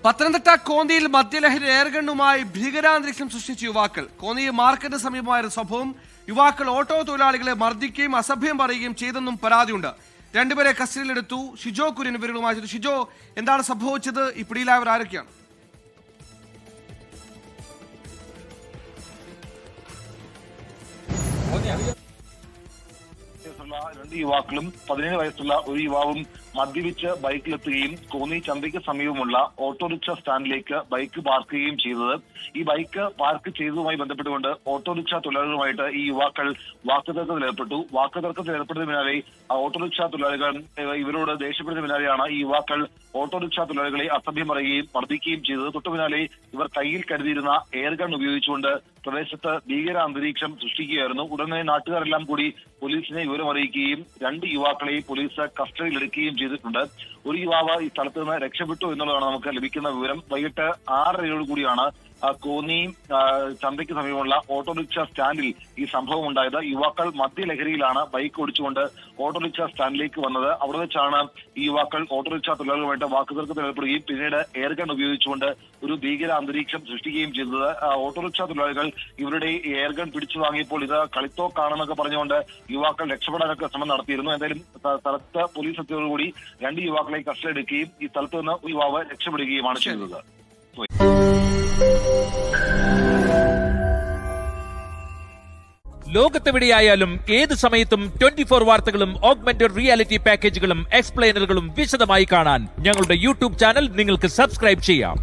പത്തനംതിട്ട കോന്നിയിൽ മദ്യലഹരി എയർഗണ്ണുമായി ഭീകരാന്തരീക്ഷം സൃഷ്ടിച്ച യുവാക്കൾ. കോന്നി മാർക്കറ്റ് സമീപമായിരുന്ന സംഭവം. യുവാക്കൾ ഓട്ടോ തൊഴിലാളികളെ മർദ്ദിക്കുകയും അസഭ്യം പറയുകയും ചെയ്തെന്നും പരാതിയുണ്ട്. രണ്ടുപേരെ കസ്റ്റഡിയിലെടുത്തു. ഷിജോ കുര്യൻ വിവരങ്ങളുമായി. ഷിജോ, എന്താണ് സംഭവിച്ചത്? ഈ പിടിയിലായവർ ആരൊക്കെയാണ്? രണ്ട് യുവാക്കളും 17 വയസ്സുള്ള ഒരു യുവാവും മദ്യപിച്ച് ബൈക്കിലെത്തുകയും കോന്നി ചന്തയ്ക്ക് സമീപമുള്ള ഓട്ടോറിക്ഷ സ്റ്റാൻഡിലേക്ക് ബൈക്ക് പാർക്ക് ചെയ്യുകയും ചെയ്തത്. ഈ ബൈക്ക് പാർക്ക് ചെയ്തതുമായി ബന്ധപ്പെട്ടുകൊണ്ട് ഓട്ടോറിക്ഷ തൊഴിലാളികളുമായിട്ട് ഈ യുവാക്കൾ വാക്കുതർക്കത്തിലേർപ്പെട്ടു. വാക്കുതർക്കത്തിലേർപ്പെട്ടതിന് പിന്നാലെ ഓട്ടോറിക്ഷ തൊഴിലാളികൾ ഇവരോട് ദേഷ്യപ്പെടുന്നതിന് പിന്നാലെയാണ് ഈ യുവാക്കൾ ഓട്ടോറിക്ഷ തൊഴിലാളികളെ അസഭ്യം പറയുകയും മർദ്ദിക്കുകയും ചെയ്തത്. തൊട്ടു പിന്നാലെ ഇവർ കയ്യിൽ കരുതിയിരുന്ന എയർഗൺ ഉപയോഗിച്ചുകൊണ്ട് പ്രദേശത്ത് ഭീകര അന്തരീക്ഷം സൃഷ്ടിക്കുകയായിരുന്നു. ഉടനെ നാട്ടുകാരെല്ലാം കൂടി പോലീസിനെ വിവരമറിയിക്കുകയും രണ്ട് യുവാക്കളെയും പോലീസ് കസ്റ്റഡിയിലെടുക്കുകയും ചെയ്തിട്ടുണ്ട്. ഒരു യുവാവ് ഈ സ്ഥലത്ത് നിന്ന് രക്ഷപ്പെട്ടു എന്നുള്ളതാണ് നമുക്ക് ലഭിക്കുന്ന വിവരം. വൈകിട്ട് 6:30 കോന്നി ചന്തയ്ക്ക് സമീപമുള്ള ഓട്ടോറിക്ഷ സ്റ്റാൻഡിൽ ഈ സംഭവം ഉണ്ടായത്. യുവാക്കൾ മദ്യലഹരിയിലാണ് ബൈക്ക് ഓടിച്ചുകൊണ്ട് ഓട്ടോറിക്ഷ സ്റ്റാൻഡിലേക്ക് വന്നത്. അവിടെ വെച്ചാണ് ഈ യുവാക്കൾ ഓട്ടോറിക്ഷ തൊഴിലാളികളുമായിട്ട് വാക്കുതർക്കത്തിൽ ഏർപ്പെടുകയും പിന്നീട് എയർഗൺ ഉപയോഗിച്ചുകൊണ്ട് ഒരു ഭീകര അന്തരീക്ഷം സൃഷ്ടിക്കുകയും ചെയ്തത്. ഓട്ടോറിക്ഷ തൊഴിലാളികൾ ഇവരുടെ എയർഗൺ പിടിച്ചു വാങ്ങിയപ്പോൾ ഇത് കളിത്തോക്കാണെന്നൊക്കെ പറഞ്ഞുകൊണ്ട് യുവാക്കൾ രക്ഷപ്പെടാനൊക്കെ ശ്രമം നടത്തിയിരുന്നു. എന്തായാലും സ്ഥലത്ത് പോലീസ് എത്തിയതോടുകൂടി രണ്ട് യുവാക്കളെ കസ്റ്റഡിയിലെടുക്കുകയും ഈ സ്ഥലത്ത് നിന്ന് യുവാവ് രക്ഷപ്പെടുകയുമാണ് ചെയ്തത്. ലോകത്തെവിടെയായാലും ഏത് സമയത്തും 24 വാർത്തകളും ഓഗ്മെന്റഡ് റിയാലിറ്റി പാക്കേജുകളും എക്സ്പ്ലെയിനറുകളും വിശദമായി കാണാൻ ഞങ്ങളുടെ യൂട്യൂബ് ചാനൽ നിങ്ങൾക്ക് സബ്സ്ക്രൈബ് ചെയ്യാം.